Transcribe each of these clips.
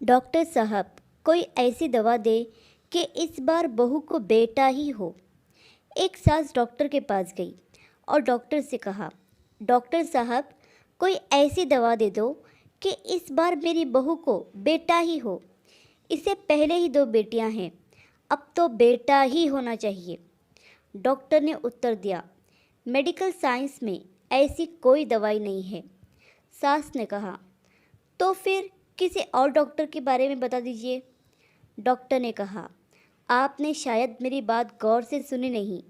Doctor साहब, कोई ऐसी दवा दे कि इस बार बहू को बेटा ही हो। एक सास डॉक्टर के पास गई और डॉक्टर से कहा, डॉक्टर साहब, कोई ऐसी दवा दे दो कि इस बार मेरी बहू को बेटा ही हो। इसे पहले ही दो बेटियां हैं, अब तो बेटा ही होना चाहिए। डॉक्टर ने उत्तर दिया, मेडिकल साइंस में ऐसी कोई दवाई नहीं है। सास ने कहा, तो फिर किसी और डॉक्टर के बारे में बता दीजिए। डॉक्टर ने कहा, आपने शायद मेरी बात गौर से सुनी नहीं।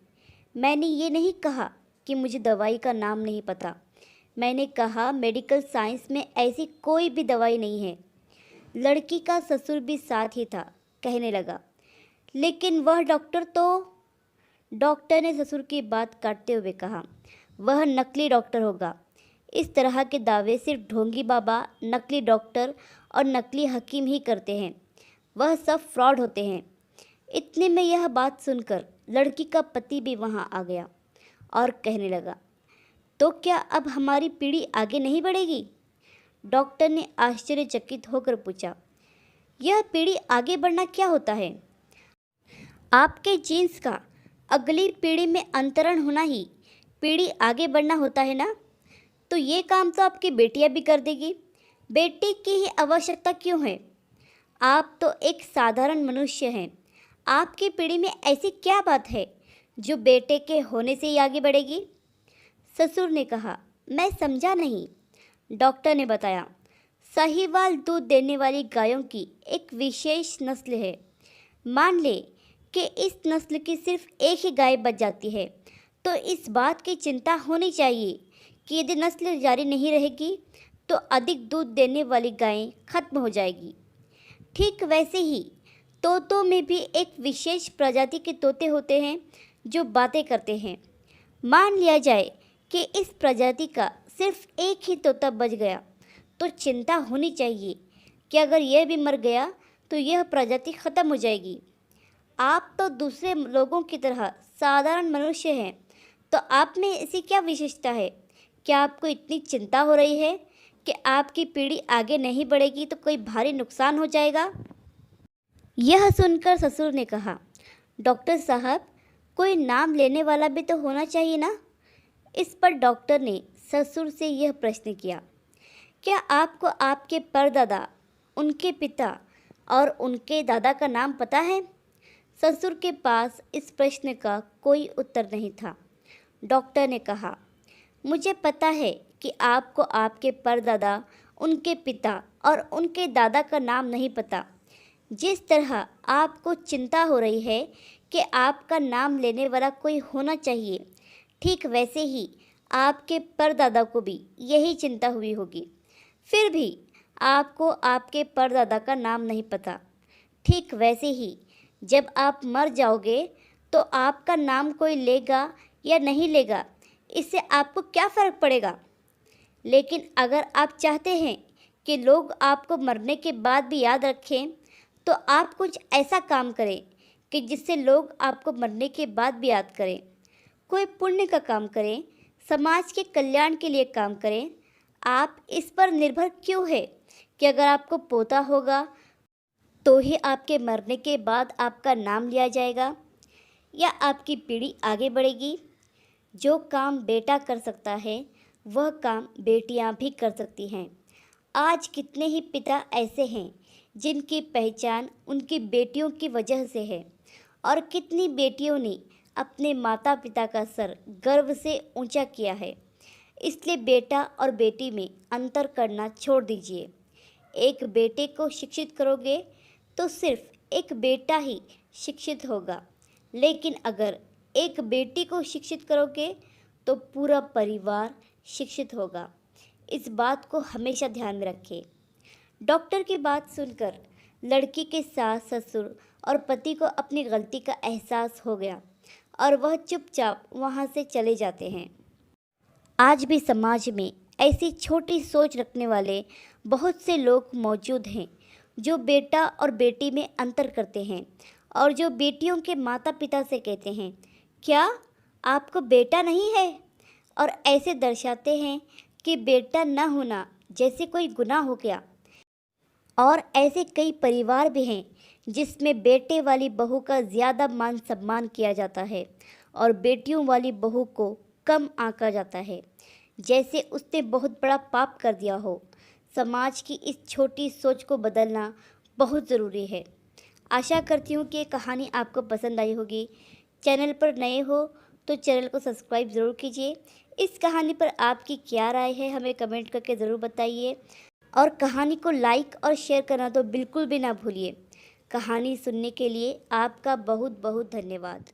मैंने ये नहीं कहा कि मुझे दवाई का नाम नहीं पता। मैंने कहा मेडिकल साइंस में ऐसी कोई भी दवाई नहीं है। लड़की का ससुर भी साथ ही था, कहने लगा, लेकिन वह डॉक्टर तो। डॉक्टर ने ससुर की बात काटते हुए कहा, वह नकली डॉक्टर होगा। इस तरह के दावे सिर्फ ढोंगी बाबा, नकली डॉक्टर और नकली हकीम ही करते हैं। वह सब फ्रॉड होते हैं। इतने में यह बात सुनकर लड़की का पति भी वहां आ गया और कहने लगा, तो क्या अब हमारी पीढ़ी आगे नहीं बढ़ेगी? डॉक्टर ने आश्चर्यचकित होकर पूछा, यह पीढ़ी आगे बढ़ना क्या होता है? आपके जीन्स का अगली पीढ़ी में अंतरण होना ही पीढ़ी आगे बढ़ना होता है ना? तो ये काम तो आपकी बेटियां भी कर देगी। बेटी की ही आवश्यकता क्यों है? आप तो एक साधारण मनुष्य हैं। आपकी पीढ़ी में ऐसी क्या बात है जो बेटे के होने से ही आगे बढ़ेगी? ससुर ने कहा, मैं समझा नहीं। डॉक्टर ने बताया, साहीवाल दूध देने वाली गायों की एक विशेष नस्ल है। मान ले कि इस नस्ल की सिर्फ एक ही गाय बच जाती है, तो इस बात की चिंता होनी चाहिए कि यदि नस्ल जारी नहीं रहेगी तो अधिक दूध देने वाली गायें खत्म हो जाएगी। ठीक वैसे ही तोतों में भी एक विशेष प्रजाति के तोते होते हैं जो बातें करते हैं। मान लिया जाए कि इस प्रजाति का सिर्फ एक ही तोता बच गया, तो चिंता होनी चाहिए कि अगर यह भी मर गया तो यह प्रजाति खत्म हो जाएगी। आप तो दूसरे लोगों की तरह साधारण मनुष्य हैं, तो आप में ऐसी क्या विशेषता है? क्या आपको इतनी चिंता हो रही है कि आपकी पीढ़ी आगे नहीं बढ़ेगी तो कोई भारी नुकसान हो जाएगा? यह सुनकर ससुर ने कहा, डॉक्टर साहब, कोई नाम लेने वाला भी तो होना चाहिए ना? इस पर डॉक्टर ने ससुर से यह प्रश्न किया, क्या आपको आपके परदादा, उनके पिता और उनके दादा का नाम पता है? ससुर के पास इस प्रश्न का कोई उत्तर नहीं था। डॉक्टर ने कहा, मुझे पता है कि आपको आपके परदादा, उनके पिता और उनके दादा का नाम नहीं पता। जिस तरह आपको चिंता हो रही है कि आपका नाम लेने वाला कोई होना चाहिए, ठीक वैसे ही आपके परदादा को भी यही चिंता हुई होगी। फिर भी आपको आपके परदादा का नाम नहीं पता। ठीक वैसे ही जब आप मर जाओगे तो आपका नाम कोई लेगा या नहीं लेगा, इससे आपको क्या फ़र्क पड़ेगा? लेकिन अगर आप चाहते हैं कि लोग आपको मरने के बाद भी याद रखें, तो आप कुछ ऐसा काम करें कि जिससे लोग आपको मरने के बाद भी याद करें। कोई पुण्य का काम करें, समाज के कल्याण के लिए काम करें। आप इस पर निर्भर क्यों है कि अगर आपको पोता होगा तो ही आपके मरने के बाद आपका नाम लिया जाएगा या आपकी पीढ़ी आगे बढ़ेगी? जो काम बेटा कर सकता है वह काम बेटियां भी कर सकती हैं। आज कितने ही पिता ऐसे हैं जिनकी पहचान उनकी बेटियों की वजह से है, और कितनी बेटियों ने अपने माता पिता का सर गर्व से ऊंचा किया है। इसलिए बेटा और बेटी में अंतर करना छोड़ दीजिए। एक बेटे को शिक्षित करोगे तो सिर्फ एक बेटा ही शिक्षित होगा, लेकिन अगर एक बेटी को शिक्षित करोगे तो पूरा परिवार शिक्षित होगा। इस बात को हमेशा ध्यान में रखें। डॉक्टर की बात सुनकर लड़की के सास, ससुर और पति को अपनी गलती का एहसास हो गया और वह चुपचाप वहां से चले जाते हैं। आज भी समाज में ऐसी छोटी सोच रखने वाले बहुत से लोग मौजूद हैं जो बेटा और बेटी में अंतर करते हैं और जो बेटियों के माता पिता से कहते हैं, क्या आपको बेटा नहीं है? और ऐसे दर्शाते हैं कि बेटा न होना जैसे कोई गुनाह हो गया। और ऐसे कई परिवार भी हैं जिसमें बेटे वाली बहू का ज़्यादा मान सम्मान किया जाता है और बेटियों वाली बहू को कम आंका जाता है, जैसे उसने बहुत बड़ा पाप कर दिया हो। समाज की इस छोटी सोच को बदलना बहुत ज़रूरी है। आशा करती हूँ कि ये कहानी आपको पसंद आई होगी। चैनल पर नए हो तो चैनल को सब्सक्राइब ज़रूर कीजिए। इस कहानी पर आपकी क्या राय है हमें कमेंट करके ज़रूर बताइए और कहानी को लाइक और शेयर करना तो बिल्कुल भी ना भूलिए। कहानी सुनने के लिए आपका बहुत बहुत धन्यवाद।